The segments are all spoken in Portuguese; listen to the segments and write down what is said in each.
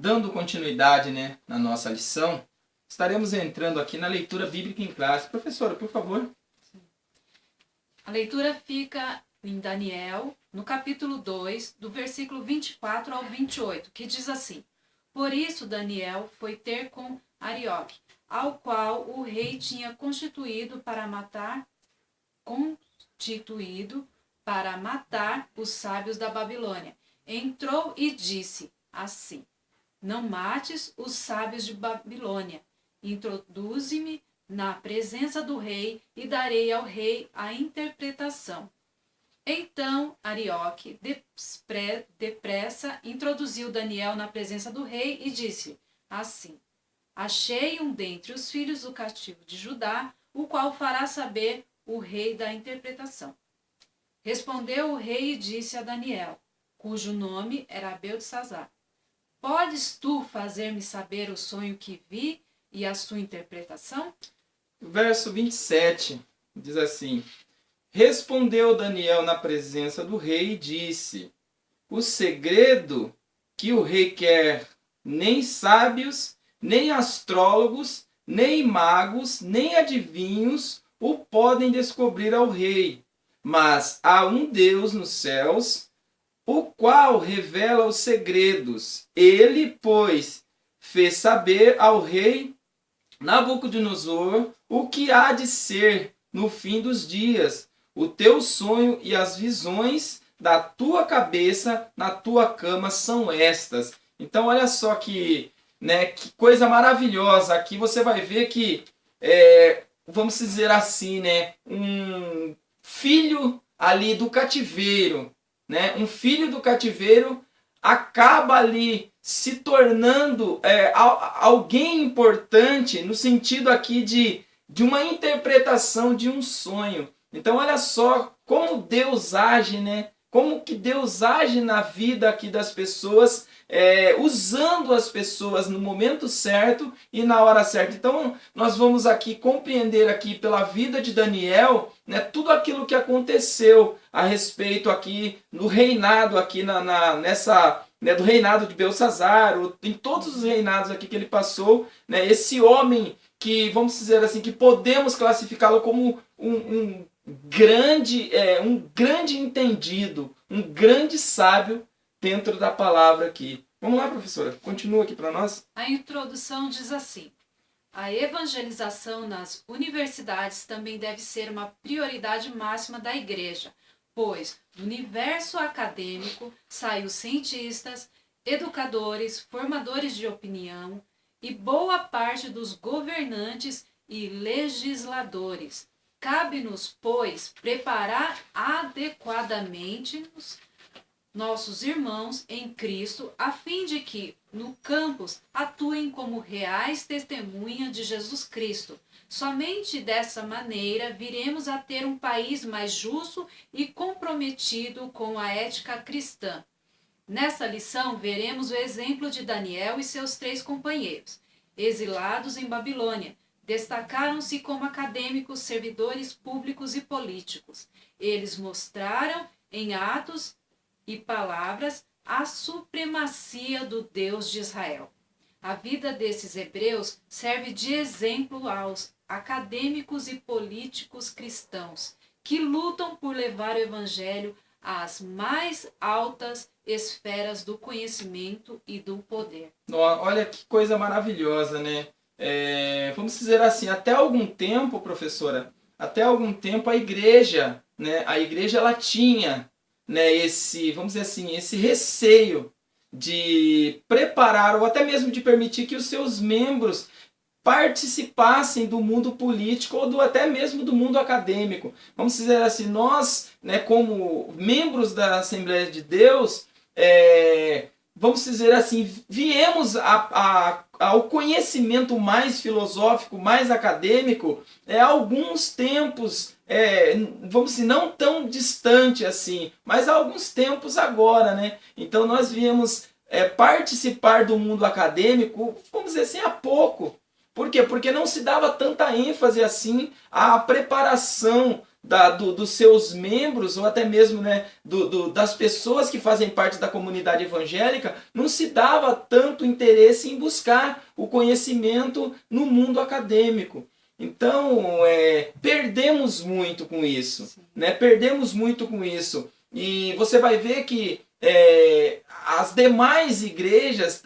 Dando continuidade, né, na nossa lição, estaremos entrando aqui na leitura bíblica em classe. Professora, por favor. A leitura fica em Daniel, no capítulo 2, do versículo 24 ao 28, que diz assim: Por isso Daniel foi ter com Arioque, ao qual o rei tinha constituído para matar os sábios da Babilônia. Entrou e disse assim: Não mates os sábios de Babilônia. Introduze-me na presença do rei e darei ao rei a interpretação. Então Arioque, depressa, introduziu Daniel na presença do rei e disse assim: Achei um dentre os filhos do cativo de Judá, o qual fará saber o rei da interpretação. Respondeu o rei e disse a Daniel, cujo nome era Beltesazar: Podes tu fazer-me saber o sonho que vi e a sua interpretação? Verso 27 diz assim: Respondeu Daniel na presença do rei e disse: O segredo que o rei quer, nem sábios, nem astrólogos, nem magos, nem adivinhos o podem descobrir ao rei. Mas há um Deus nos céus, o qual revela os segredos. Ele, pois, fez saber ao rei Nabucodonosor o que há de ser no fim dos dias, o teu sonho e as visões da tua cabeça na tua cama são estas. Então olha só que coisa maravilhosa. Aqui você vai ver que, vamos dizer assim, um filho ali do cativeiro, um filho do cativeiro acaba ali se tornando alguém importante no sentido aqui de uma interpretação de um sonho. Então olha só como Deus age, como que Deus age na vida aqui das pessoas, usando as pessoas no momento certo e na hora certa. Então nós vamos aqui compreender aqui pela vida de Daniel, tudo aquilo que aconteceu a respeito aqui no reinado aqui do reinado de Beltesazar, em todos os reinados aqui que ele passou, esse homem que, vamos dizer assim, que podemos classificá-lo como um grande entendido, um grande sábio dentro da palavra aqui. Vamos lá, professora, continua aqui para nós. A introdução diz assim: a evangelização nas universidades também deve ser uma prioridade máxima da igreja, pois do universo acadêmico saem os cientistas, educadores, formadores de opinião e boa parte dos governantes e legisladores. Cabe-nos, pois, preparar adequadamente nossos irmãos em Cristo, a fim de que, no campus, atuem como reais testemunhas de Jesus Cristo. Somente dessa maneira viremos a ter um país mais justo e comprometido com a ética cristã. Nessa lição, veremos o exemplo de Daniel e seus 3 companheiros, exilados em Babilônia. Destacaram-se como acadêmicos, servidores públicos e políticos. Eles mostraram em atos e palavras a supremacia do Deus de Israel. A vida desses hebreus serve de exemplo aos acadêmicos e políticos cristãos que lutam por levar o evangelho às mais altas esferas do conhecimento e do poder. Olha que coisa maravilhosa, vamos dizer assim, até algum tempo, professora, a igreja, ela tinha, vamos dizer assim, esse receio de preparar ou até mesmo de permitir que os seus membros participassem do mundo político ou até mesmo do mundo acadêmico. Vamos dizer assim, nós, como membros da Assembleia de Deus, vamos dizer assim, viemos ao conhecimento mais filosófico, mais acadêmico, há alguns tempos, vamos dizer, não tão distante assim, mas há alguns tempos agora, Então nós viemos participar do mundo acadêmico, vamos dizer assim, há pouco. Por quê? Porque não se dava tanta ênfase assim à preparação dos seus membros, ou até mesmo, né, das pessoas que fazem parte da comunidade evangélica, não se dava tanto interesse em buscar o conhecimento no mundo acadêmico. Então, perdemos muito com isso, né? Perdemos muito com isso. E você vai ver que as demais igrejas,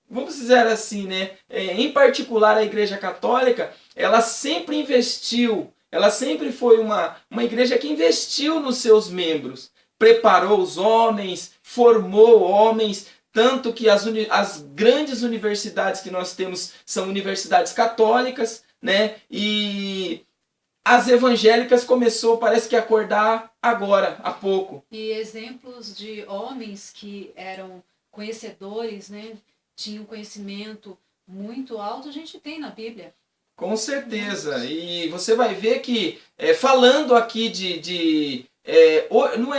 vamos dizer assim, né? Em particular a Igreja Católica, ela sempre investiu, ela sempre foi uma igreja que investiu nos seus membros, preparou os homens, formou homens, tanto que as grandes universidades que nós temos são universidades católicas, né? E as evangélicas começou, parece que, a acordar agora, há pouco. E exemplos de homens que eram conhecedores, né? Tinham conhecimento muito alto, a gente tem na Bíblia. Com certeza. E você vai ver que, falando aqui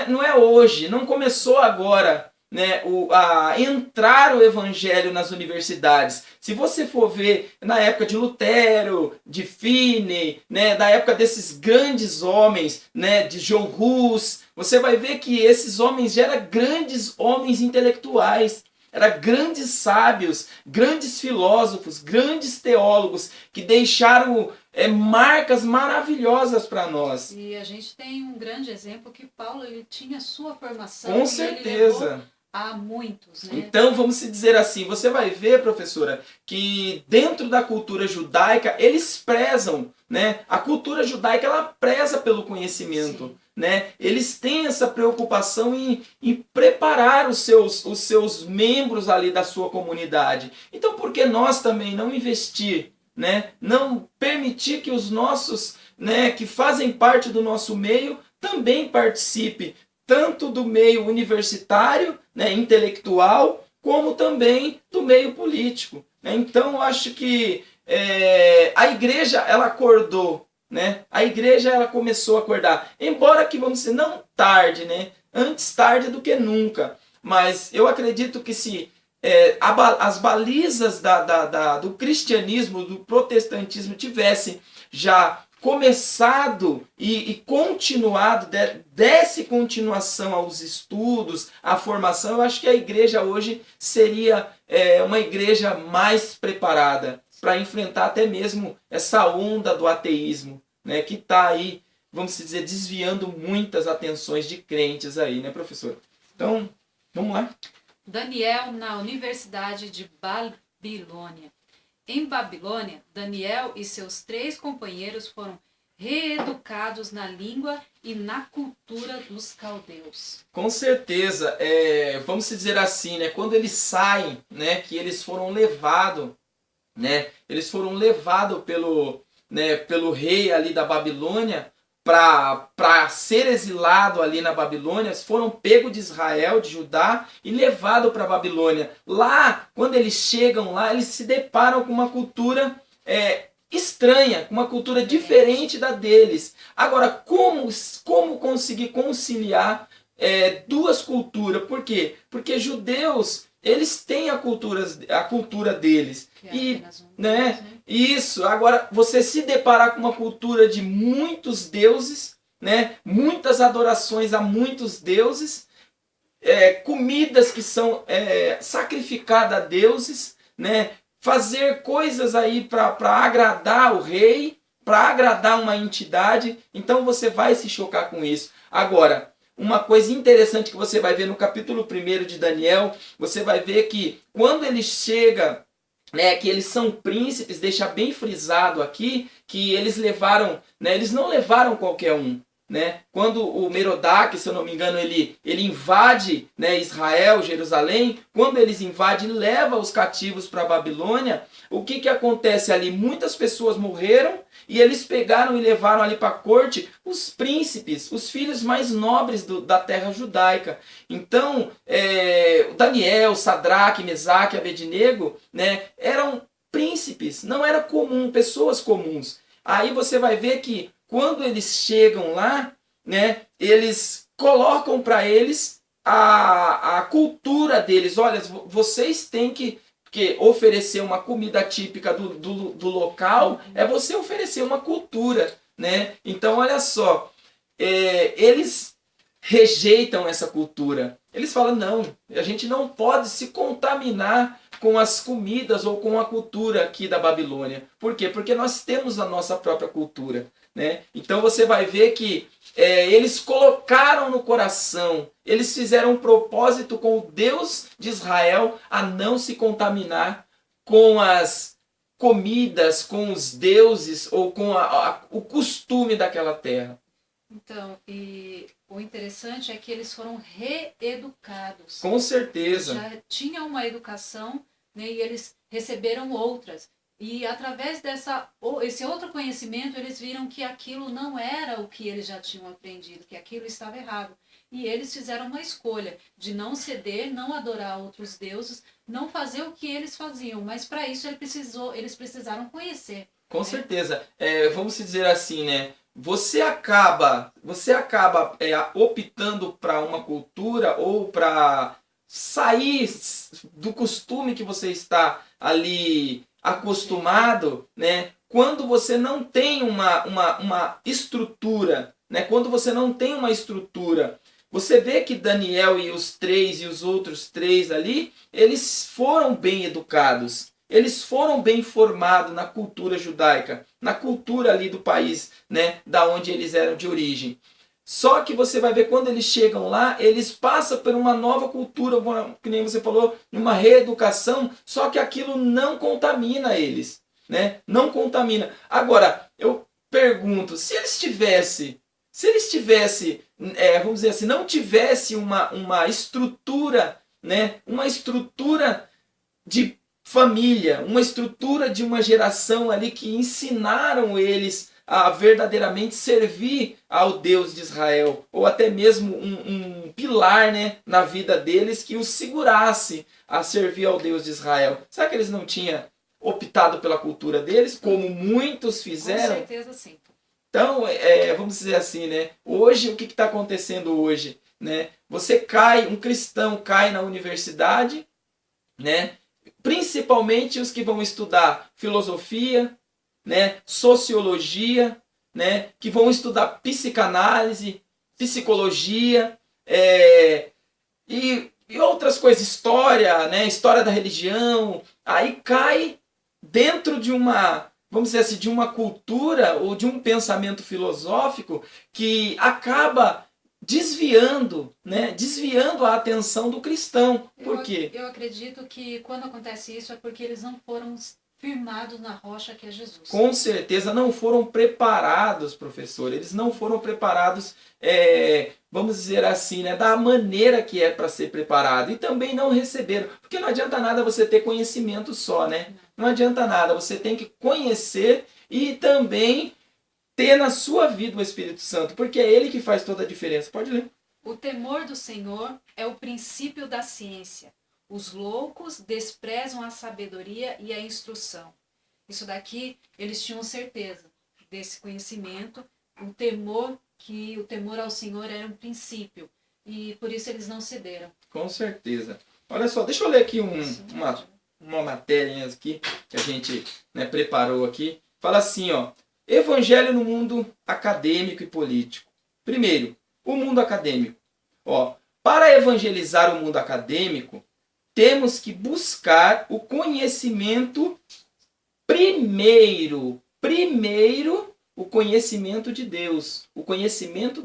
não é hoje, não começou agora, né, a entrar o evangelho nas universidades. Se você for ver na época de Lutero, de Finney, né, da época desses grandes homens, né, de John Hus, você vai ver que esses homens já eram grandes homens intelectuais, eram grandes sábios, grandes filósofos, grandes teólogos que deixaram marcas maravilhosas para nós. E a gente tem um grande exemplo que Paulo, ele tinha sua formação. Com e certeza. Ele levou a muitos, né? Então, vamos dizer assim, você vai ver, professora, que dentro da cultura judaica, eles prezam, né? A cultura judaica, ela preza pelo conhecimento. Sim. Né? Eles têm essa preocupação em preparar os seus membros ali da sua comunidade. Então, por que nós também não investir, né? Não permitir que os nossos, né, que fazem parte do nosso meio, também participem, tanto do meio universitário, né, intelectual, como também do meio político. Né? Então, eu acho que a igreja, ela acordou, né? A igreja, ela começou a acordar, embora que, vamos dizer, não tarde, né? Antes tarde do que nunca, mas eu acredito que se as balizas do cristianismo, do protestantismo tivessem já começado e continuado, desse continuação aos estudos, à formação, eu acho que a igreja hoje seria uma igreja mais preparada para enfrentar até mesmo essa onda do ateísmo, né, que está aí, vamos dizer, desviando muitas atenções de crentes aí, né, professor? Então, vamos lá. Daniel na Universidade de Babilônia. Em Babilônia, Daniel e seus 3 companheiros foram reeducados na língua e na cultura dos caldeus. Com certeza, vamos dizer assim, né, quando eles saem, né, que eles foram levados, né, eles foram levados pelo rei ali da Babilônia para ser exilado ali na Babilônia, foram pegos de Israel, de Judá, e levados para a Babilônia. Lá, quando eles chegam lá, eles se deparam com uma cultura estranha, uma cultura diferente da deles. Agora, como conseguir conciliar duas culturas? Por quê? Porque judeus, eles têm a cultura deles. E, né, isso, agora você se deparar com uma cultura de muitos deuses, né, muitas adorações a muitos deuses, comidas que são sacrificadas a deuses, né, fazer coisas aí para agradar o rei, para agradar uma entidade, então você vai se chocar com isso. Agora, uma coisa interessante que você vai ver no capítulo 1 de Daniel, você vai ver que quando ele chega, né, que eles são príncipes, deixa bem frisado aqui, que eles levaram, né, eles não levaram qualquer um. Né? Quando o Merodach, se eu não me engano, ele invade, né, Israel, Jerusalém, quando eles invadem, leva os cativos para a Babilônia, o que acontece ali? Muitas pessoas morreram e eles pegaram e levaram ali para a corte os príncipes, os filhos mais nobres da terra judaica. Então, Daniel, Sadraque, Mesaque, Abednego, né, eram príncipes, não era comum, pessoas comuns. Aí você vai ver que quando eles chegam lá, né, eles colocam para eles a cultura deles. Olha, vocês têm que oferecer uma comida típica do local, é você oferecer uma cultura. Né? Então, olha só, eles rejeitam essa cultura. Eles falam, não, a gente não pode se contaminar com as comidas ou com a cultura aqui da Babilônia. Por quê? Porque nós temos a nossa própria cultura, né? Então você vai ver que eles colocaram no coração, eles fizeram um propósito com o Deus de Israel a não se contaminar com as comidas, com os deuses ou com o costume daquela terra. Então, e o interessante é que eles foram reeducados. Com certeza. Já tinham uma educação, né, e eles receberam outras. E através esse outro conhecimento, eles viram que aquilo não era o que eles já tinham aprendido, que aquilo estava errado. E eles fizeram uma escolha de não ceder, não adorar outros deuses, não fazer o que eles faziam. Mas para isso eles precisaram conhecer. Com certeza. Vamos dizer assim, né? Você acaba optando para uma cultura ou para sair do costume que você está ali acostumado, né? Quando você não tem uma estrutura, né? Quando você não tem uma estrutura, você vê que Daniel e os outros três ali, eles foram bem educados. Eles foram bem formados na cultura judaica, na cultura ali do país, né, da onde eles eram de origem. Só que você vai ver quando eles chegam lá, eles passam por uma nova cultura, que nem você falou, uma reeducação, só que aquilo não contamina eles, né? Não contamina. Agora, eu pergunto, se eles tivessem, vamos dizer assim, não tivesse uma estrutura, né, uma estrutura de família, uma estrutura de uma geração ali que ensinaram eles a verdadeiramente servir ao Deus de Israel, ou até mesmo um pilar, né, na vida deles que os segurasse a servir ao Deus de Israel. Será que eles não tinham optado pela cultura deles, como muitos fizeram? Com certeza sim. Então, vamos dizer assim, né, hoje, o que está acontecendo hoje? Né? Um cristão cai na universidade, né? Principalmente os que vão estudar filosofia, né, sociologia, né, que vão estudar psicanálise, psicologia, e outras coisas, história, né, história da religião, aí cai dentro de uma, vamos dizer assim, de uma cultura ou de um pensamento filosófico que acaba desviando a atenção do cristão. Por quê? Eu acredito que quando acontece isso é porque eles não foram firmados na rocha que é Jesus. Com certeza não foram preparados, professor. Eles não foram preparados, vamos dizer assim, né, da maneira que é para ser preparado. E também não receberam. Porque não adianta nada você ter conhecimento só, né? Não adianta nada. Você tem que conhecer e também ter na sua vida o Espírito Santo. Porque é ele que faz toda a diferença. Pode ler. O temor do Senhor é o princípio da ciência. Os loucos desprezam a sabedoria e a instrução. Isso daqui, eles tinham certeza desse conhecimento, o temor ao Senhor era um princípio. E por isso eles não cederam. Com certeza. Olha só, deixa eu ler aqui uma matéria aqui que a gente, né, preparou aqui. Fala assim, ó. Evangelho no mundo acadêmico e político. Primeiro, o mundo acadêmico. Ó, para evangelizar o mundo acadêmico, temos que buscar o conhecimento primeiro o conhecimento de Deus, o conhecimento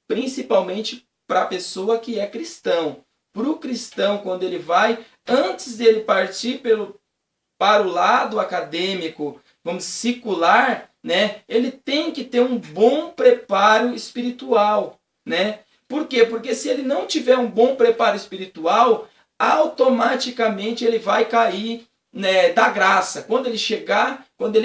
principalmente para a pessoa que é cristão. Para o cristão, quando ele vai, antes dele partir para o lado acadêmico, vamos secular, né, ele tem que ter um bom preparo espiritual, né? Por quê? Porque se ele não tiver um bom preparo espiritual, automaticamente ele vai cair, né, da graça. Quando ele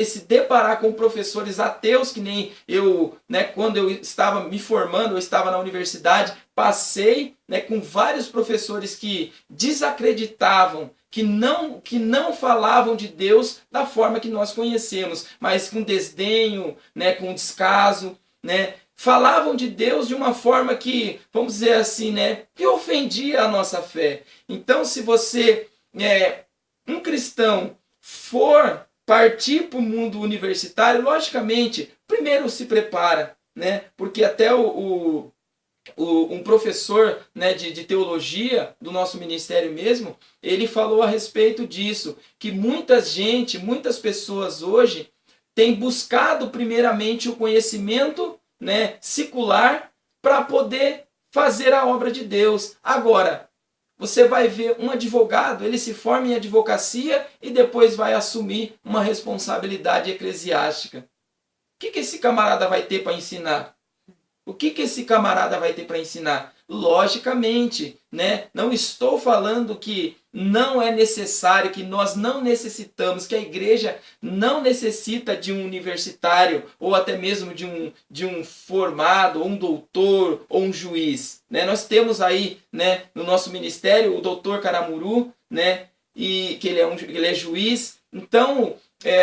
se deparar com professores ateus, que nem eu, né, quando eu estava me formando, eu estava na universidade, passei, né, com vários professores que desacreditavam, que não falavam de Deus da forma que nós conhecemos, mas com desdenho, né, com descaso, né, falavam de Deus de uma forma que, vamos dizer assim, né, que ofendia a nossa fé. Então, se você, um cristão, for partir para o mundo universitário, logicamente, primeiro se prepara, né? Porque até um professor, né, de teologia do nosso ministério mesmo, ele falou a respeito disso, que muitas pessoas hoje têm buscado primeiramente o conhecimento, né, secular para poder fazer a obra de Deus. Agora, você vai ver um advogado, ele se forma em advocacia e depois vai assumir uma responsabilidade eclesiástica. O que esse camarada vai ter para ensinar? O que esse camarada vai ter para ensinar? Logicamente, né? Não estou falando que não é necessário, que nós não necessitamos, que a igreja não necessita de um universitário ou até mesmo de um formado, ou um doutor, ou um juiz. Né? Nós temos aí, né, no nosso ministério o doutor Caramuru, né, e que ele é juiz. Então,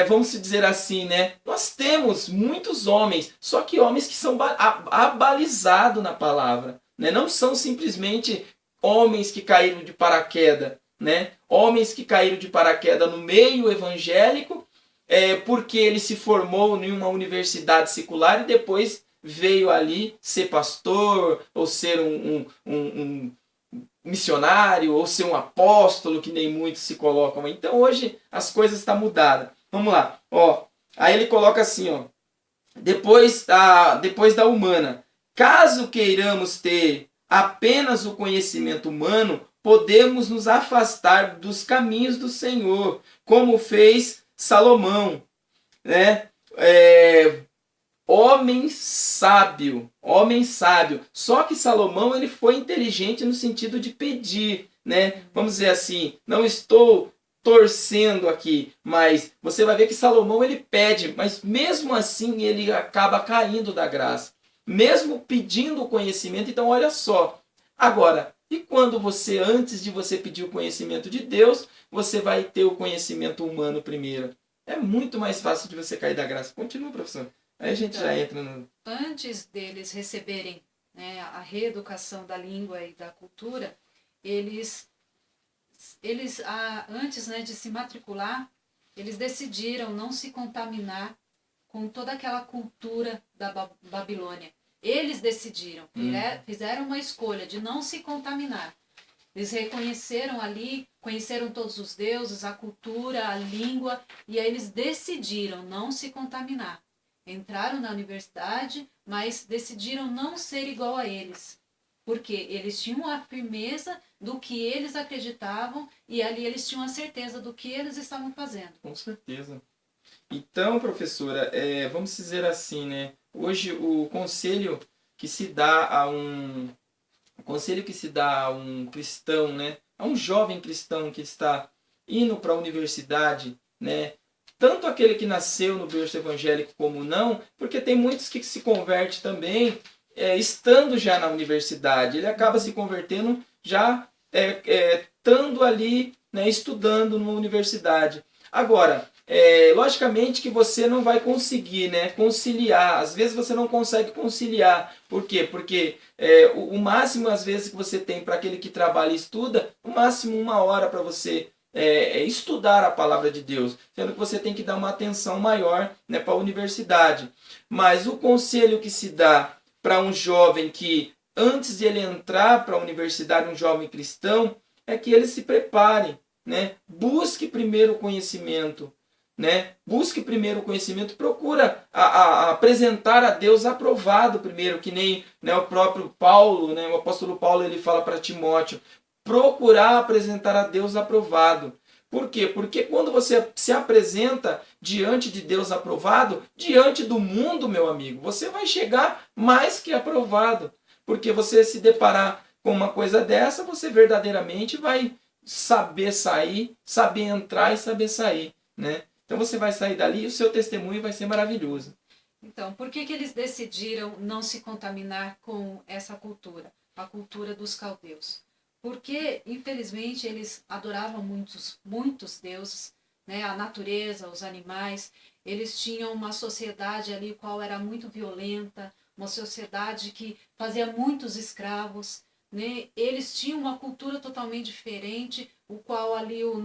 vamos dizer assim, né? Nós temos muitos homens, só que homens que são abalizados na palavra, né? Não são simplesmente homens que caíram de paraquedas, né? Homens que caíram de paraquedas no meio evangélico, porque ele se formou em uma universidade secular e depois veio ali ser pastor ou ser um missionário ou ser um apóstolo, que nem muitos se colocam. Então hoje as coisas estão mudadas. Vamos lá. Ó, aí ele coloca assim, ó, depois da humana. Caso queiramos ter apenas o conhecimento humano, podemos nos afastar dos caminhos do Senhor, como fez Salomão, né? Homem sábio. Só que Salomão ele foi inteligente no sentido de pedir, né? Vamos dizer assim, não estou torcendo aqui, mas você vai ver que Salomão ele pede, mas mesmo assim ele acaba caindo da graça, mesmo pedindo o conhecimento. Então olha só, agora, e quando você, antes de você pedir o conhecimento de Deus, você vai ter o conhecimento humano primeiro? É muito mais fácil de você cair da graça. Continua, professor. Aí a gente já entra no... Antes deles receberem, né, a reeducação da língua e da cultura, eles antes, né, de se matricular, eles decidiram não se contaminar com toda aquela cultura da Babilônia. Eles decidiram, fizeram uma escolha de não se contaminar. Eles reconheceram ali, conheceram todos os deuses, a cultura, a língua, e aí eles decidiram não se contaminar. Entraram na universidade, mas decidiram não ser igual a eles. Porque eles tinham a firmeza do que eles acreditavam e ali eles tinham a certeza do que eles estavam fazendo. Com certeza. Então, professora, vamos dizer assim, né? Hoje o conselho que se dá a um cristão, né? A um jovem cristão que está indo para a universidade, né? Tanto aquele que nasceu no berço evangélico como não, porque tem muitos que se convertem também estando já na universidade. Ele acaba se convertendo já estando ali, né, estudando numa universidade. Agora, logicamente que você não vai conseguir, né, conciliar. Às vezes você não consegue conciliar. Por quê? Porque o máximo, às vezes, que você tem para aquele que trabalha e estuda, o máximo 1 hora para você estudar a palavra de Deus, sendo que você tem que dar uma atenção maior, né, para a universidade. Mas o conselho que se dá para um jovem que, antes de ele entrar para a universidade, um jovem cristão, é que ele se prepare, né? Busque primeiro o conhecimento, né? Busque primeiro o conhecimento, procura apresentar a Deus aprovado primeiro, que nem, né, o próprio Paulo, né, o apóstolo Paulo, ele fala para Timóteo, procurar apresentar a Deus aprovado. Por quê? Porque quando você se apresenta diante de Deus aprovado, diante do mundo, meu amigo, você vai chegar mais que aprovado. Porque você se deparar com uma coisa dessa, você verdadeiramente vai saber sair, saber entrar e saber sair, né? Então você vai sair dali e o seu testemunho vai ser maravilhoso. Então, por que eles decidiram não se contaminar com essa cultura? A cultura dos caldeus. Porque, infelizmente, eles adoravam muitos deuses, né? A natureza, os animais. Eles tinham uma sociedade ali qual era muito violenta, uma sociedade que fazia muitos escravos, né? Eles tinham uma cultura totalmente diferente, o qual ali o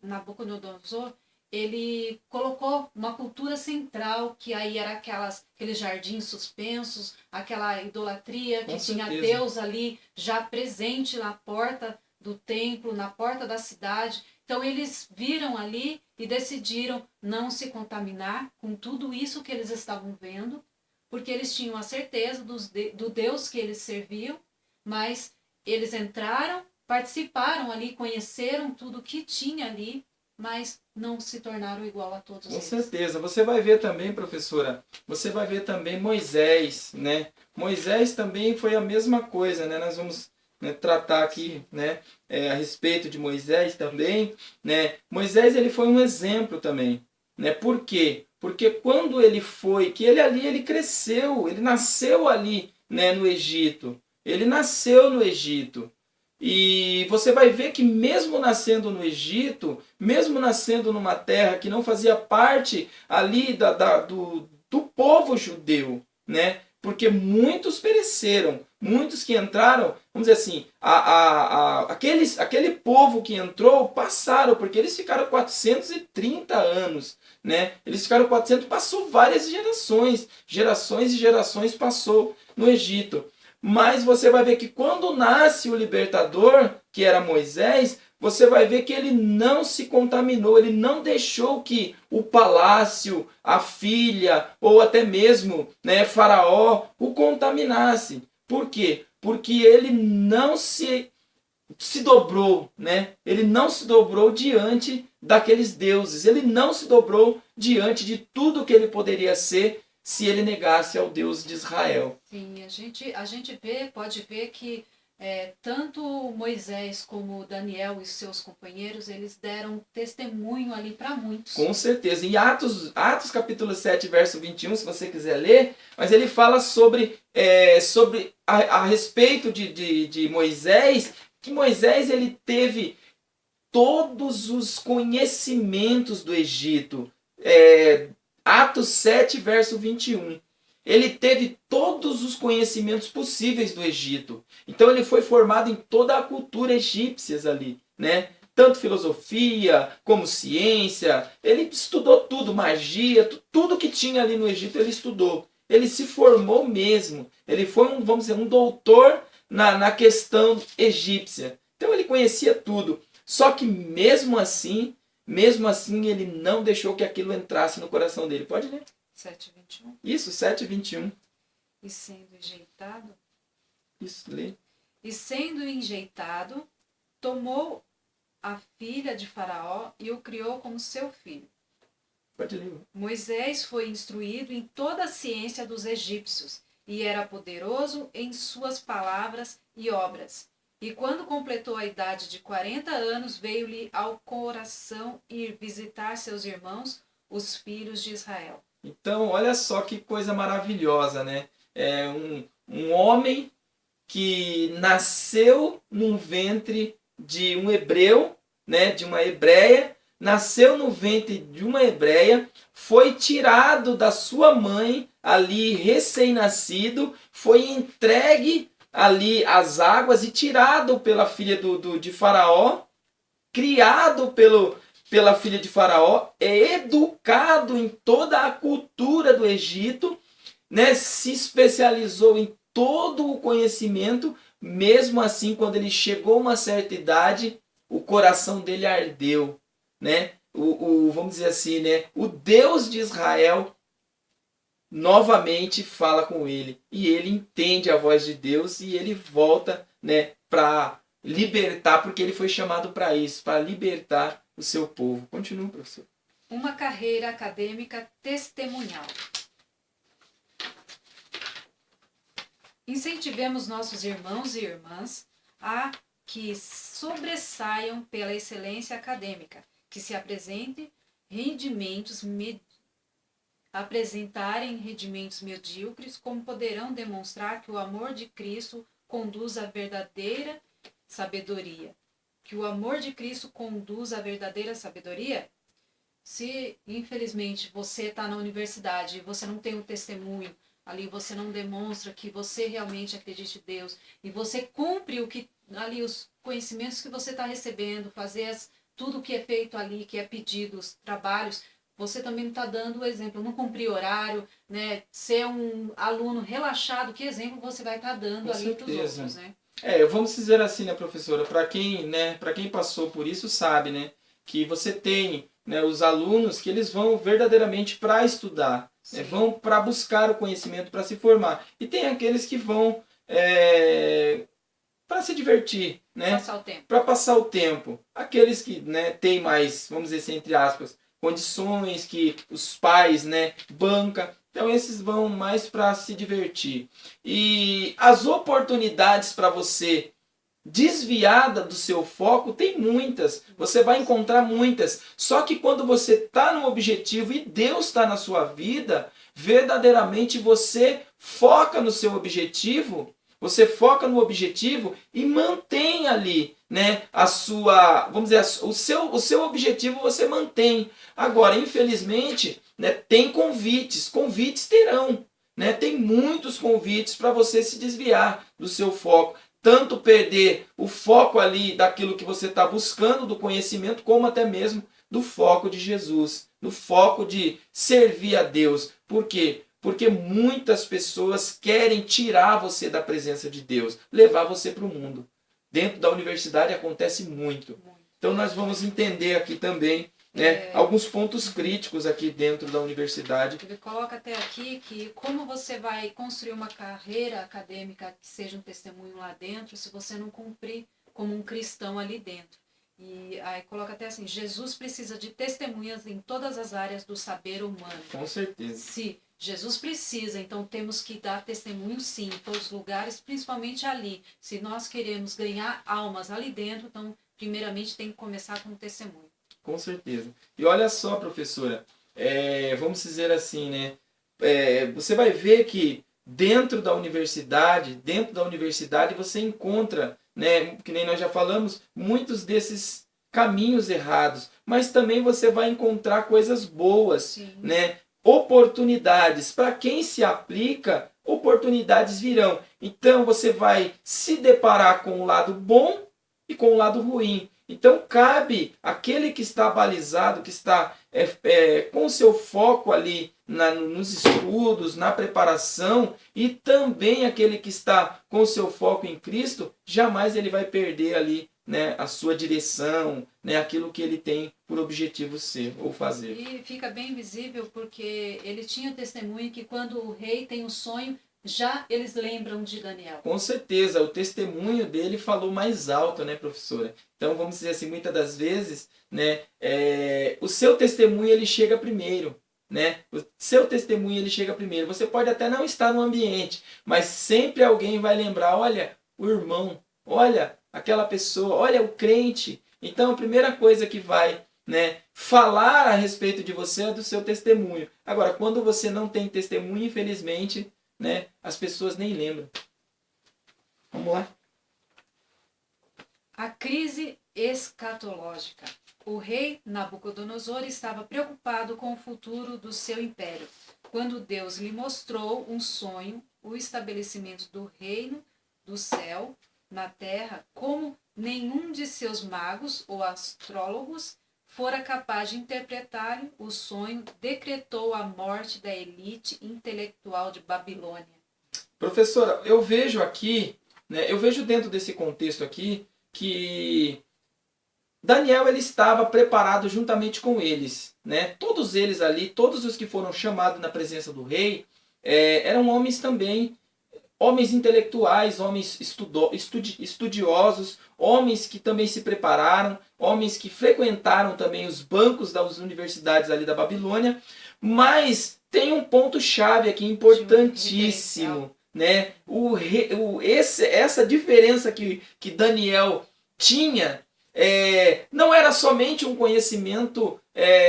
Nabucodonosor, ele colocou uma cultura central, que aí era aqueles jardins suspensos, aquela idolatria que Com tinha certeza. Deus ali já presente na porta do templo, na porta da cidade. Então eles viram ali e decidiram não se contaminar com tudo isso que eles estavam vendo, porque eles tinham a certeza do Deus que eles serviam, mas eles entraram, participaram ali, conheceram tudo que tinha ali, mas não se tornaram igual a todos Com eles. certeza. Você vai ver também, professora, você vai ver também Moisés, né? Moisés também foi a mesma coisa, né? Nós vamos, né, tratar aqui, né, a respeito de Moisés também, né? Moisés, ele foi um exemplo também, né? Por quê? Porque quando ele foi, que ele ali, ele cresceu, ele nasceu ali, né, no Egito. Ele nasceu no Egito. E você vai ver que mesmo nascendo no Egito, mesmo nascendo numa terra que não fazia parte ali do povo judeu, né? Porque muitos pereceram, muitos que entraram, vamos dizer assim, aquele povo que entrou passaram, porque eles ficaram 430 anos, né? Eles ficaram 400, passou várias gerações, gerações e gerações passou no Egito. Mas você vai ver que quando nasce o libertador, que era Moisés, você vai ver que ele não se contaminou, ele não deixou que o palácio, a filha ou até mesmo, né, Faraó o contaminasse. Por quê? Porque ele não se dobrou, né? Ele não se dobrou diante daqueles deuses, ele não se dobrou diante de tudo que ele poderia ser se ele negasse ao Deus de Israel. Sim, a gente pode ver que tanto Moisés como Daniel e seus companheiros, eles deram testemunho ali para muitos. Com certeza. Em Atos capítulo 7, verso 21, se você quiser ler, mas ele fala sobre a respeito de Moisés, que Moisés ele teve todos os conhecimentos do Egito. Atos 7, verso 21. Ele teve todos os conhecimentos possíveis do Egito. Então ele foi formado em toda a cultura egípcia ali, né? Tanto filosofia como ciência. Ele estudou tudo, magia, tudo que tinha ali no Egito ele estudou. Ele se formou mesmo. Ele foi vamos dizer, um doutor na questão egípcia. Então ele conhecia tudo. Só que mesmo assim ele não deixou que aquilo entrasse no coração dele. Pode ler. 7:21. Isso, 7:21. E sendo enjeitado. Isso, lê. E sendo enjeitado, tomou a filha de Faraó e o criou como seu filho. Pode ler. Moisés foi instruído em toda a ciência dos egípcios e era poderoso em suas palavras e obras. E quando completou a idade de 40 anos, veio-lhe ao coração ir visitar seus irmãos, os filhos de Israel. Então, olha só que coisa maravilhosa, né? É um homem que nasceu num ventre de um hebreu, né? De uma hebreia, nasceu no ventre de uma hebreia, foi tirado da sua mãe ali recém-nascido, foi entregue ali às águas e tirado pela filha de Faraó, criado pela filha de Faraó, é educado em toda a cultura do Egito, né? Se especializou em todo o conhecimento, mesmo assim, quando ele chegou a uma certa idade, o coração dele ardeu, né? Vamos dizer assim, né? O Deus de Israel novamente fala com ele e ele entende a voz de Deus e ele volta, né, para libertar, porque ele foi chamado para isso, para libertar o seu povo. Continua, professor. Uma carreira acadêmica testemunhal. Incentivemos nossos irmãos e irmãs a que sobressaiam pela excelência acadêmica, que se apresentarem rendimentos medíocres, como poderão demonstrar que o amor de Cristo conduz à verdadeira sabedoria. Que o amor de Cristo conduz à verdadeira sabedoria? Se, infelizmente, você está na universidade e você não tem um testemunho, ali você não demonstra que você realmente acredita em Deus e você cumpre o que ali os conhecimentos que você está recebendo, fazer tudo que é feito ali, que é pedido, os trabalhos, você também não está dando o exemplo, não cumprir horário, né? Ser um aluno relaxado, que exemplo você vai estar dando Com ali para os certeza. outros, né? Vamos dizer assim, né, professora, para quem passou por isso sabe, né, que você tem, né, os alunos que eles vão verdadeiramente para estudar, né, vão para buscar o conhecimento, para se formar. E tem aqueles que vão para se divertir, né? Passar o tempo. Para passar o tempo. Aqueles que, né, têm mais, vamos dizer assim, entre aspas, condições que os pais, né, banca. Então esses vão mais para se divertir. E as oportunidades para você desviada do seu foco tem muitas. Você vai encontrar muitas. Só que quando você está no objetivo e Deus está na sua vida, verdadeiramente você foca no seu objetivo. Você foca no objetivo e mantém ali, né, a sua, vamos dizer, o seu objetivo você mantém. Agora, infelizmente, né, tem convites terão, né, tem muitos convites para você se desviar do seu foco. Tanto perder o foco ali daquilo que você está buscando, do conhecimento, como até mesmo do foco de Jesus, do foco de servir a Deus. Por quê? Porque muitas pessoas querem tirar você da presença de Deus, levar você para o mundo. Dentro da universidade acontece muito. Então nós vamos entender aqui também, né, alguns pontos críticos aqui dentro da universidade. Ele coloca até aqui que como você vai construir uma carreira acadêmica que seja um testemunho lá dentro, se você não cumprir como um cristão ali dentro. E aí coloca até assim, Jesus precisa de testemunhas em todas as áreas do saber humano. Com certeza. Se Jesus precisa, então temos que dar testemunho sim, em todos os lugares, principalmente ali. Se nós queremos ganhar almas ali dentro, então primeiramente tem que começar com o testemunho. Com certeza. E olha só, professora, vamos dizer assim, né? Você vai ver que dentro da universidade você encontra, né, que nem nós já falamos, muitos desses caminhos errados, mas também você vai encontrar coisas boas, Sim. Né? Oportunidades. Para quem se aplica, oportunidades virão. Então você vai se deparar com o lado bom e com o lado ruim. Então cabe aquele que está balizado, que está com o seu foco ali nos estudos, na preparação, e também aquele que está com o seu foco em Cristo, jamais ele vai perder ali, né, a sua direção, né, aquilo que ele tem por objetivo ser ou fazer. E fica bem visível porque ele tinha testemunho que quando o rei tem um sonho, já eles lembram de Daniel. Com certeza, o testemunho dele falou mais alto, né, professora? Então, vamos dizer assim, muitas das vezes, né, o seu testemunho ele chega primeiro, né? O seu testemunho ele chega primeiro. Você pode até não estar no ambiente, mas sempre alguém vai lembrar, olha, o irmão, olha, aquela pessoa, olha, o crente. Então, a primeira coisa que vai, né, falar a respeito de você é do seu testemunho. Agora, quando você não tem testemunho, infelizmente, né, as pessoas nem lembram. Vamos lá. A crise escatológica. O rei Nabucodonosor estava preocupado com o futuro do seu império, quando Deus lhe mostrou um sonho, o estabelecimento do reino do céu na terra, como nenhum de seus magos ou astrólogos fora capaz de interpretar o sonho, decretou a morte da elite intelectual de Babilônia. Professora, eu vejo aqui, né, eu vejo dentro desse contexto aqui, que Daniel ele estava preparado juntamente com eles, né? Todos eles ali, todos os que foram chamados na presença do rei, eram homens também, homens intelectuais, homens estudiosos, homens que também se prepararam, homens que frequentaram também os bancos das universidades ali da Babilônia, mas tem um ponto-chave aqui importantíssimo, né? Essa diferença que Daniel tinha não era somente um conhecimento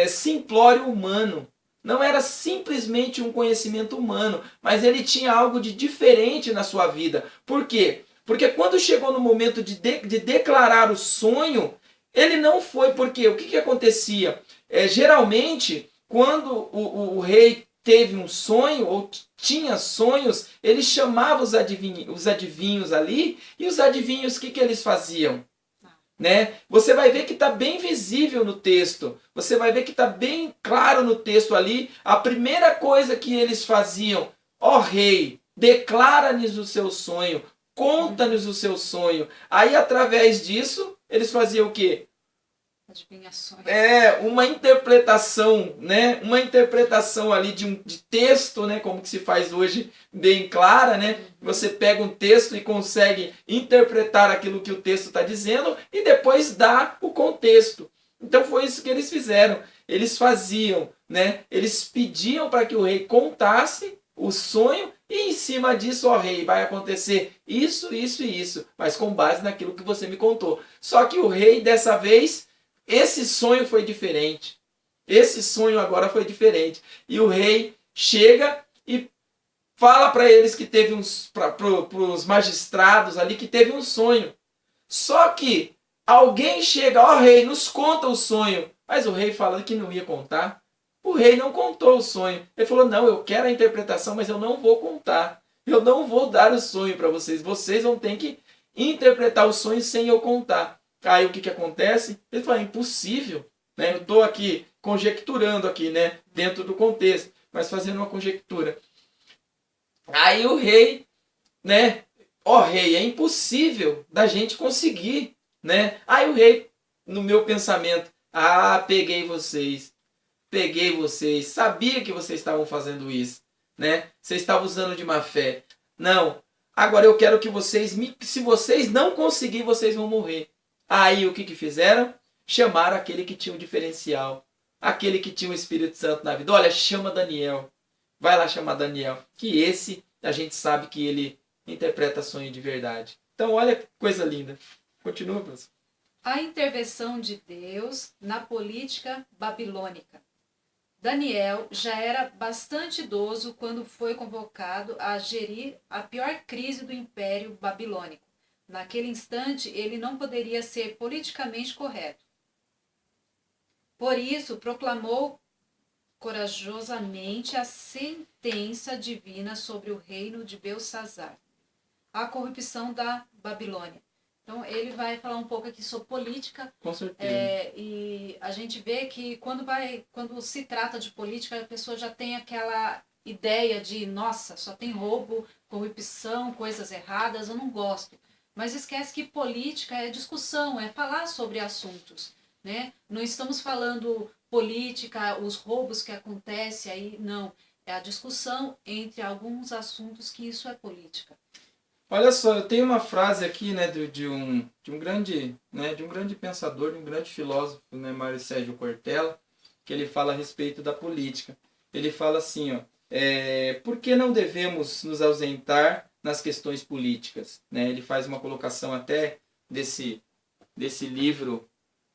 simplório humano, não era simplesmente um conhecimento humano, mas ele tinha algo de diferente na sua vida. Por quê? Porque quando chegou no momento de declarar o sonho, ele não foi, porque o que acontecia? Geralmente, quando o rei teve um sonho ou tinha sonhos, ele chamava os adivinhos ali, e os adivinhos, o que eles faziam? né? Você vai ver que está bem visível no texto. Você vai ver que está bem claro no texto ali. A primeira coisa que eles faziam: ó rei, declara-nos o seu sonho, conta-nos o seu sonho. Aí, através disso, eles faziam o quê? Adivinhações. Uma interpretação, né? Uma interpretação ali de texto, né? Como que se faz hoje, bem clara, né? Você pega um texto e consegue interpretar aquilo que o texto está dizendo e depois dá o contexto. Então foi isso que eles fizeram. Eles faziam, né? Eles pediam para que o rei contasse o sonho e em cima disso, ó rei, vai acontecer isso, isso e isso, mas com base naquilo que você me contou. Só que o rei, dessa vez, esse sonho foi diferente. Esse sonho agora foi diferente. E o rei chega e fala para eles que teve para os magistrados ali que teve um sonho. Só que alguém chega, ó rei, nos conta o sonho. Mas o rei fala que não ia contar. O rei não contou o sonho. Ele falou, não, eu quero a interpretação, mas eu não vou contar. Eu não vou dar o sonho para vocês. Vocês vão ter que interpretar o sonho sem eu contar. Aí o que acontece? Ele fala, é impossível, né? Eu estou aqui conjecturando aqui, né? Dentro do contexto, mas fazendo uma conjectura. Aí o rei, né? Ó rei, é impossível da gente conseguir, né? Aí o rei, no meu pensamento, peguei vocês, sabia que vocês estavam fazendo isso, né? Vocês estavam usando de má fé. Não, agora eu quero que vocês, se vocês não conseguirem, vocês vão morrer. Aí o que fizeram? Chamaram aquele que tinha o diferencial. Aquele que tinha o Espírito Santo na vida. Olha, chama Daniel. Vai lá chamar Daniel. Que esse, a gente sabe que ele interpreta sonho de verdade. Então olha que coisa linda. Continua, professor. A intervenção de Deus na política babilônica. Daniel já era bastante idoso quando foi convocado a gerir a pior crise do Império Babilônico. Naquele instante, ele não poderia ser politicamente correto. Por isso, proclamou corajosamente a sentença divina sobre o reino de Belsazar, a corrupção da Babilônia. Então, ele vai falar um pouco aqui sobre política. Com certeza. E a gente vê que quando se trata de política, a pessoa já tem aquela ideia de, nossa, só tem roubo, corrupção, coisas erradas, eu não gosto. Mas esquece que política é discussão, é falar sobre assuntos, né? Não estamos falando política, os roubos que acontecem aí, não. É a discussão entre alguns assuntos que isso é política. Olha só, eu tenho uma frase aqui, né, de um grande pensador, de um grande filósofo, né, Mário Sérgio Cortella, que ele fala a respeito da política. Ele fala assim, ó, por que não devemos nos ausentar nas questões políticas? Né? Ele faz uma colocação até desse livro,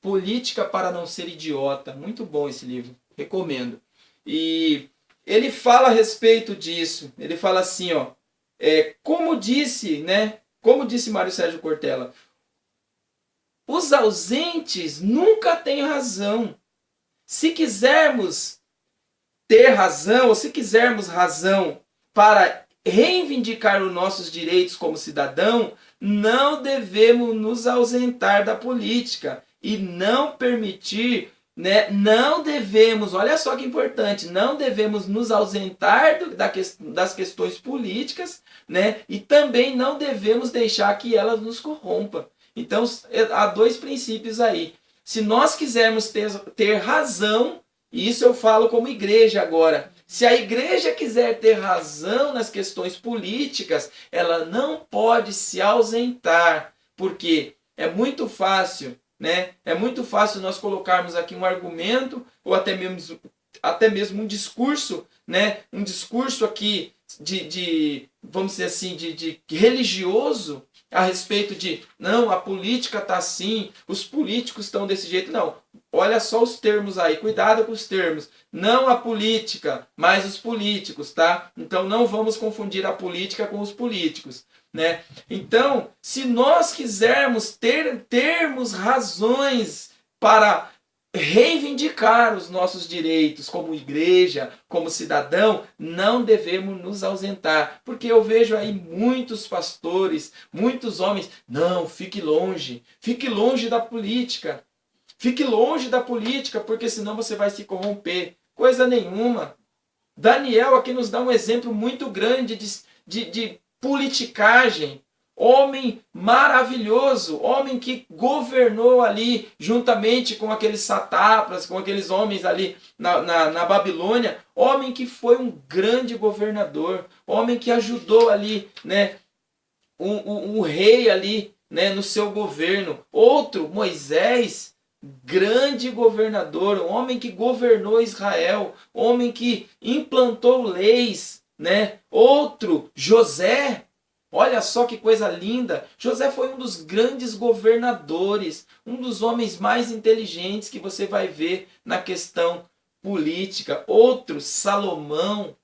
Política para não ser idiota. Muito bom esse livro, recomendo. E ele fala a respeito disso. Ele fala assim, ó, como disse Mário Sérgio Cortella, os ausentes nunca têm razão. Se quisermos ter razão, ou se quisermos razão para reivindicar os nossos direitos como cidadão, não devemos nos ausentar da política e não permitir, né, não devemos, olha só que importante, não devemos nos ausentar das questões políticas, né, e também não devemos deixar que elas nos corrompam. Então, há dois princípios aí. Se nós quisermos ter razão, e isso eu falo como igreja agora, se a igreja quiser ter razão nas questões políticas, ela não pode se ausentar, porque é muito fácil, né? É muito fácil nós colocarmos aqui um argumento ou até mesmo um discurso, né? Um discurso aqui vamos dizer assim, de religioso a respeito de, não, a política está assim, os políticos estão desse jeito. Não, olha só os termos aí, cuidado com os termos. Não a política, mas os políticos, tá? Então não vamos confundir a política com os políticos, né? Então, se nós quisermos termos razões para reivindicar os nossos direitos como igreja, como cidadão, não devemos nos ausentar. Porque eu vejo aí muitos pastores, muitos homens, não, fique longe da política. Fique longe da política, porque senão você vai se corromper. Coisa nenhuma. Daniel aqui nos dá um exemplo muito grande de politicagem. Homem maravilhoso, homem que governou ali juntamente com aqueles satrapas, com aqueles homens ali na Babilônia, homem que foi um grande governador, homem que ajudou ali, né, o rei ali, né, no seu governo. Outro, Moisés, grande governador, homem que governou Israel, homem que implantou leis, né? Outro, José. Olha só que coisa linda! José foi um dos grandes governadores, um dos homens mais inteligentes que você vai ver na questão política. Outro, Salomão,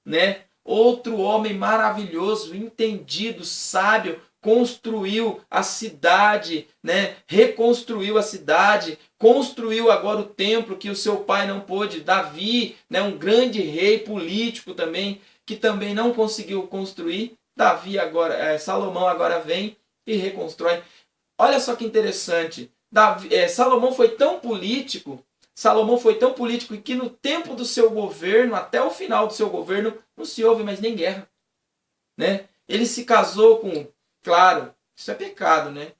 né? Outro homem maravilhoso, entendido, sábio, construiu a cidade, né? Reconstruiu a cidade, construiu agora o templo que o seu pai não pôde. Davi, né? Um grande rei político também, que também não conseguiu construir. Salomão agora vem e reconstrói. Olha só que interessante. Salomão foi tão político que no tempo do seu governo, até o final do seu governo, não se houve mais nem guerra, né? Ele se casou com, claro, isso é pecado, né?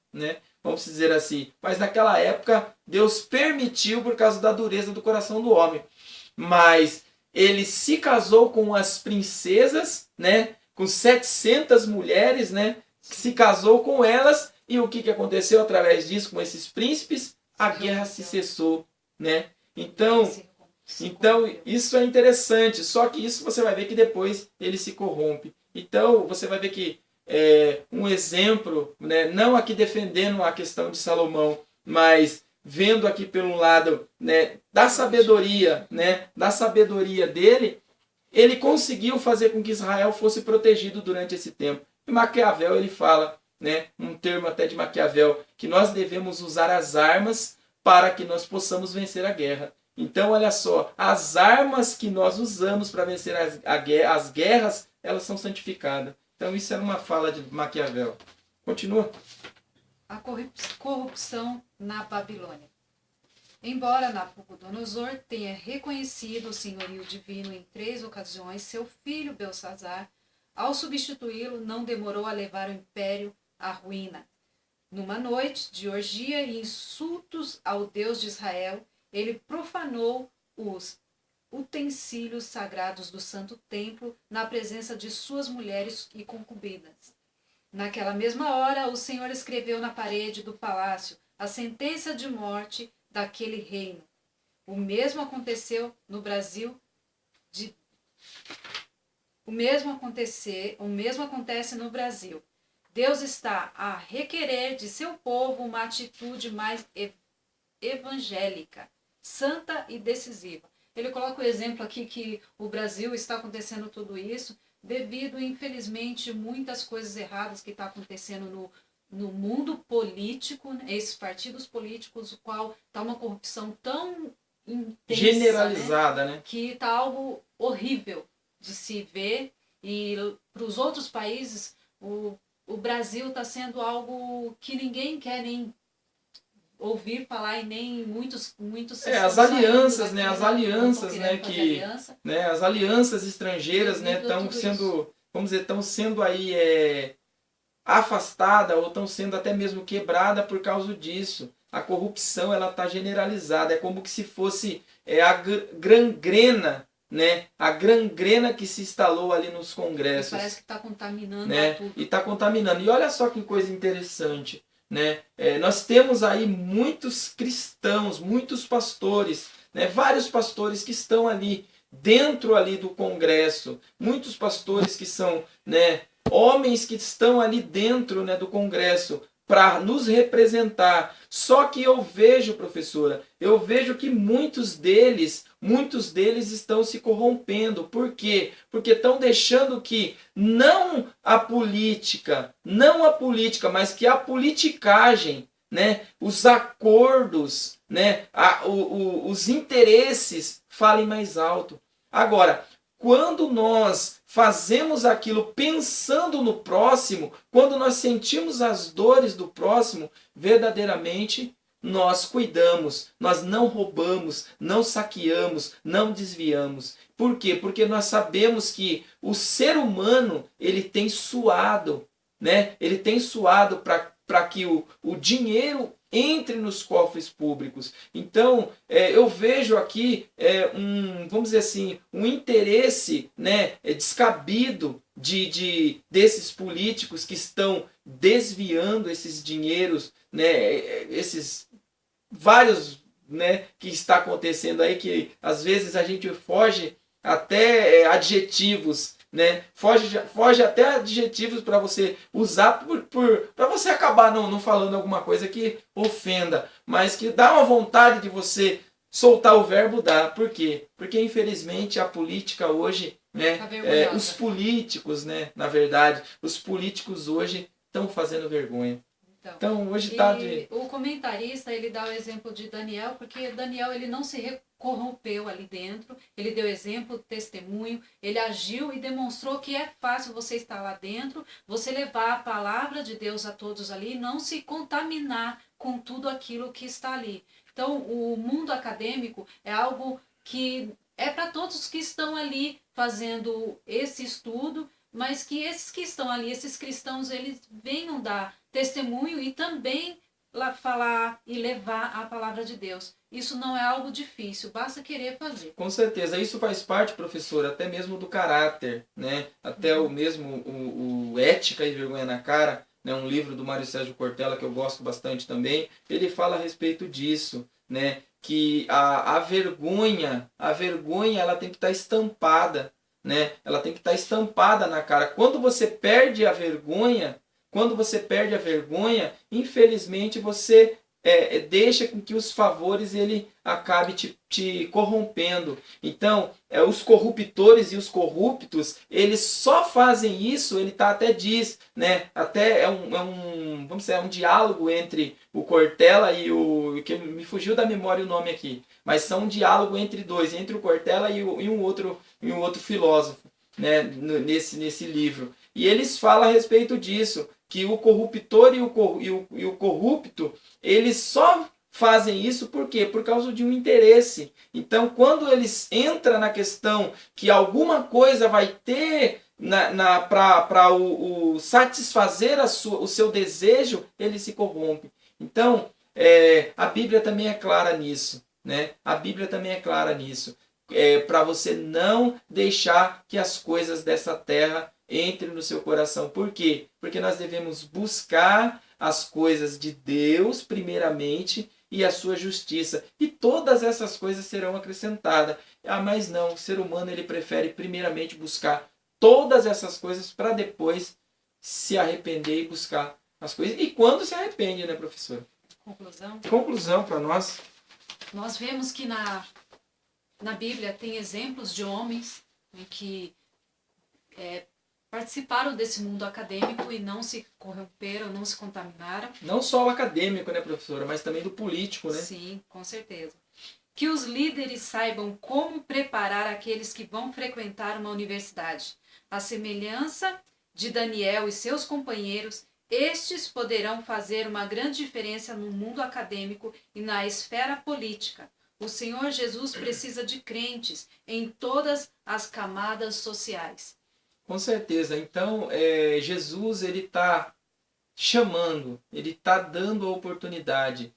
Vamos dizer assim. Mas naquela época Deus permitiu por causa da dureza do coração do homem. Mas ele se casou com as princesas, né? Com 700 mulheres, né? Se casou com elas, e o que aconteceu através disso com esses príncipes? A guerra se cessou, né? Então isso é interessante, só que isso você vai ver que depois ele se corrompe. Então você vai ver que um exemplo, né? Não aqui defendendo a questão de Salomão, mas vendo aqui pelo lado, né, da sabedoria, né? Da sabedoria dele, ele conseguiu fazer com que Israel fosse protegido durante esse tempo. E Maquiavel, ele fala, né, um termo até de Maquiavel, que nós devemos usar as armas para que nós possamos vencer a guerra. Então, olha só, as armas que nós usamos para vencer as guerras, elas são santificadas. Então, isso era uma fala de Maquiavel. Continua. A corrupção na Babilônia. Embora Nabucodonosor tenha reconhecido o senhorio divino em 3 ocasiões, seu filho Belsazar, ao substituí-lo, não demorou a levar o império à ruína. Numa noite de orgia e insultos ao Deus de Israel, ele profanou os utensílios sagrados do santo templo na presença de suas mulheres e concubinas. Naquela mesma hora, o Senhor escreveu na parede do palácio a sentença de morte daquele reino. O mesmo aconteceu no Brasil. O mesmo acontece no Brasil. Deus está a requerer de seu povo uma atitude mais evangélica, santa e decisiva. Ele coloca o exemplo aqui que o Brasil está acontecendo tudo isso devido, infelizmente, muitas coisas erradas que está acontecendo no mundo político, esses partidos políticos, o qual está uma corrupção tão intensa, generalizada, né? Que está algo horrível de se ver. E para os outros países, o Brasil está sendo algo que ninguém quer nem ouvir falar, e nem muitos as alianças, né? As alianças, né? As alianças estrangeiras, né? Estão sendo, vamos dizer, estão sendo aí afastada, ou estão sendo até mesmo quebrada por causa disso. A corrupção, ela está generalizada, é como que se fosse a gangrena, né? A gangrena que se instalou ali nos congressos. E parece que está contaminando, né? Tudo. E está contaminando. E olha só que coisa interessante, né? Nós temos aí muitos cristãos, muitos pastores, né? Vários pastores que estão ali dentro ali do congresso, muitos pastores que são, né, homens que estão ali dentro, né, do congresso para nos representar. Só que eu vejo, professora, que muitos deles estão se corrompendo. Por quê? Porque estão deixando que não a política, mas que a politicagem, né, os acordos, né, os interesses falem mais alto. Agora, quando nós fazemos aquilo pensando no próximo, quando nós sentimos as dores do próximo, verdadeiramente nós cuidamos, nós não roubamos, não saqueamos, não desviamos. Por quê? Porque nós sabemos que o ser humano, ele tem suado, né? Ele tem suado para que o dinheiro entre nos cofres públicos. Então, eu vejo aqui vamos dizer assim, um interesse, né, descabido desses políticos que estão desviando esses dinheiros, né, esses vários, né, que está acontecendo aí, que às vezes a gente foge até adjetivos, né? Foge até adjetivos para você usar para você acabar não falando alguma coisa que ofenda, mas que dá uma vontade de você soltar o verbo, dá. Por quê? Porque infelizmente a política hoje, né, os políticos, né, na verdade, os políticos hoje estão fazendo vergonha. Então hoje está o comentarista, ele dá o exemplo de Daniel, porque Daniel, ele não se corrompeu ali dentro, ele deu exemplo, testemunho, ele agiu e demonstrou que é fácil você estar lá dentro, você levar a palavra de Deus a todos ali, não se contaminar com tudo aquilo que está ali. Então o mundo acadêmico é algo que é para todos que estão ali fazendo esse estudo, mas que esses que estão ali, esses cristãos, eles venham dar testemunho e também lá falar e levar a palavra de Deus. Isso não é algo difícil, basta querer fazer. Com certeza, isso faz parte, professor, até mesmo do caráter, né? Até o mesmo o Ética e Vergonha na Cara, né? Um livro do Mário Sérgio Cortella que eu gosto bastante também, ele fala a respeito disso, né? Que a vergonha ela tem que estar estampada, né? Ela tem que estar estampada na cara. Quando você perde a vergonha, infelizmente você deixa com que os favores ele acabe te corrompendo. Então, os corruptores e os corruptos, eles só fazem isso, ele até diz, né? Até vamos dizer, um diálogo entre o Cortella e que me fugiu da memória o nome aqui, mas são um diálogo entre dois, entre o Cortella e um outro filósofo, né? Nesse livro. E eles falam a respeito disso, que o corruptor e o corrupto, eles só fazem isso por quê? Por causa de um interesse. Então, quando eles entram na questão que alguma coisa vai ter para satisfazer o seu desejo, ele se corrompe. Então, a Bíblia também é clara nisso, né? A Bíblia também é clara nisso. Para você não deixar que as coisas dessa terra entrem no seu coração. Por quê? Porque nós devemos buscar as coisas de Deus primeiramente e a sua justiça. E todas essas coisas serão acrescentadas. Mas não, o ser humano ele prefere primeiramente buscar todas essas coisas para depois se arrepender e buscar as coisas. E quando se arrepende, né, professora? Conclusão para nós. Nós vemos que na Bíblia tem exemplos de homens que participaram desse mundo acadêmico e não se corromperam, não se contaminaram. Não só o acadêmico, né, professora, mas também do político, né? Sim, com certeza. Que os líderes saibam como preparar aqueles que vão frequentar uma universidade. À semelhança de Daniel e seus companheiros, estes poderão fazer uma grande diferença no mundo acadêmico e na esfera política. O Senhor Jesus precisa de crentes em todas as camadas sociais. Com certeza. Então, Jesus ele está chamando, ele está dando a oportunidade.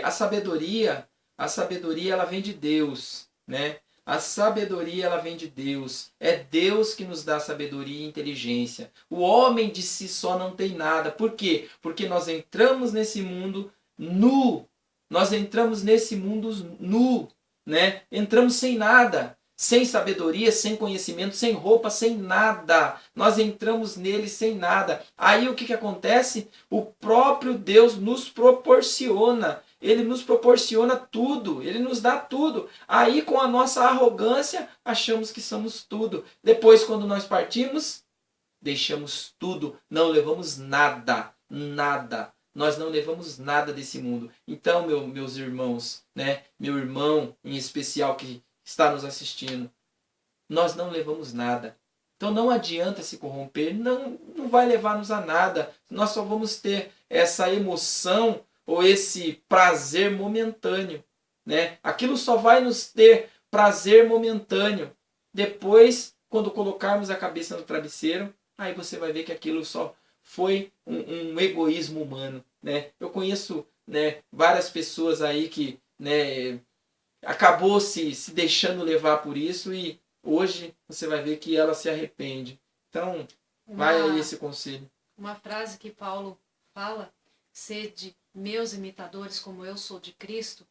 A sabedoria ela vem de Deus, né? A sabedoria ela vem de Deus. É Deus que nos dá sabedoria e inteligência. O homem de si só não tem nada. Por quê? Porque nós entramos nesse mundo nu. Nós entramos nesse mundo nu, né? Entramos sem nada. Sem sabedoria, sem conhecimento, sem roupa, sem nada. Nós entramos nele sem nada. Aí o que acontece? O próprio Deus nos proporciona. Ele nos proporciona tudo. Ele nos dá tudo. Aí com a nossa arrogância, achamos que somos tudo. Depois quando nós partimos, deixamos tudo. Não levamos nada. Nada. nós não levamos nada desse mundo. Então, meus irmãos, né, meu irmão em especial que está nos assistindo, nós não levamos nada. Então não adianta se corromper, não vai levar-nos a nada. Nós só vamos ter essa emoção ou esse prazer momentâneo, né? Aquilo só vai nos ter prazer momentâneo. Depois, quando colocarmos a cabeça no travesseiro, aí você vai ver que aquilo só foi um egoísmo humano, né? Eu conheço, né, várias pessoas aí que, né, acabou se deixando levar por isso e hoje você vai ver que ela se arrepende. Então, vai aí esse conselho. Uma frase que Paulo fala, sede meus imitadores como eu sou de Cristo,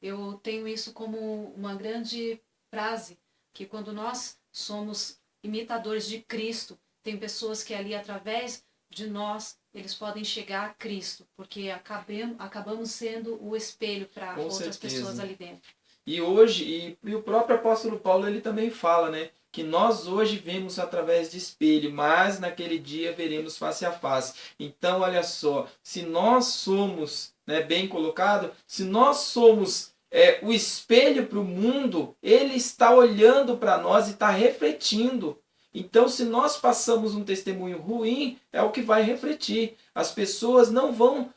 eu tenho isso como uma grande frase, que quando nós somos imitadores de Cristo, tem pessoas que ali através de nós, eles podem chegar a Cristo, porque acabamos sendo o espelho para outras pessoas ali dentro. E hoje, e o próprio apóstolo Paulo, ele também fala, né, que nós hoje vemos através de espelho, mas naquele dia veremos face a face. Então, olha só, se nós somos, né, bem colocado, se nós somos o espelho para o mundo, ele está olhando para nós e está refletindo. Então, se nós passamos um testemunho ruim, é o que vai refletir. As pessoas não vão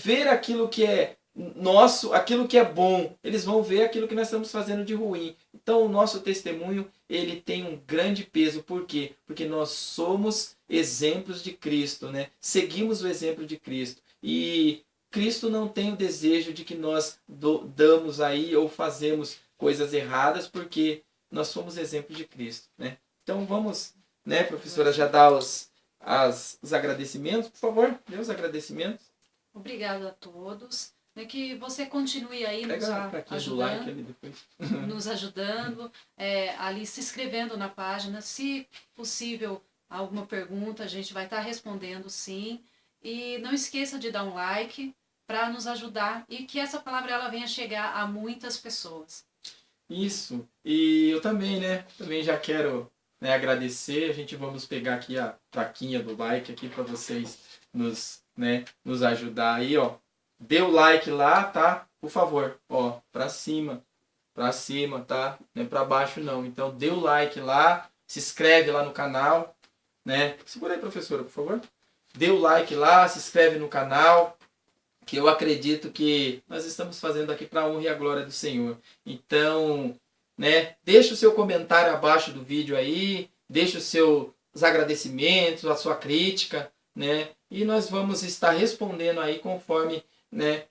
ver aquilo que é nosso, aquilo que é bom, eles vão ver aquilo que nós estamos fazendo de ruim. Então o nosso testemunho, ele tem um grande peso. Por quê? Porque nós somos exemplos de Cristo, né? Seguimos o exemplo de Cristo. E Cristo não tem o desejo de que nós damos aí ou fazemos coisas erradas, porque nós somos exemplo de Cristo, né? Então vamos, né, professora, já dar os agradecimentos, por favor, dê os agradecimentos. Obrigada a todos. Que você continue aí nos ajudando, like ali depois. nos ajudando, ali se inscrevendo na página. Se possível, alguma pergunta, a gente vai estar respondendo sim. E não esqueça de dar um like para nos ajudar e que essa palavra ela venha chegar a muitas pessoas. Isso. E eu também, né? Também já quero, né, agradecer. A gente vamos pegar aqui a plaquinha do like aqui para vocês nos ajudar aí, ó. Dê o like lá, tá? Por favor, ó, pra cima, tá? Não é pra baixo não. Então dê o like lá, se inscreve lá no canal, né? Segura aí, professora, por favor. Dê o like lá, se inscreve no canal, que eu acredito que nós estamos fazendo aqui para a honra e a glória do Senhor. Então, né, deixa o seu comentário abaixo do vídeo aí, deixa os seus agradecimentos, a sua crítica, né? E nós vamos estar respondendo aí conforme, né,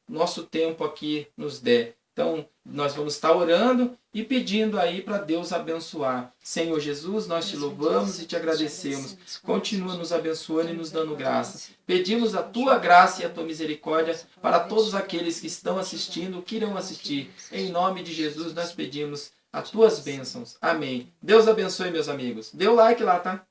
nosso tempo aqui nos der. Então, nós vamos estar orando e pedindo aí para Deus abençoar. Senhor Jesus, nós te louvamos e te agradecemos. Continua nos abençoando e nos dando graça. Pedimos a tua graça e a tua misericórdia para todos aqueles que estão assistindo, que irão assistir. Em nome de Jesus, nós pedimos as tuas bênçãos. Amém. Deus abençoe, meus amigos. Dê o like lá, tá?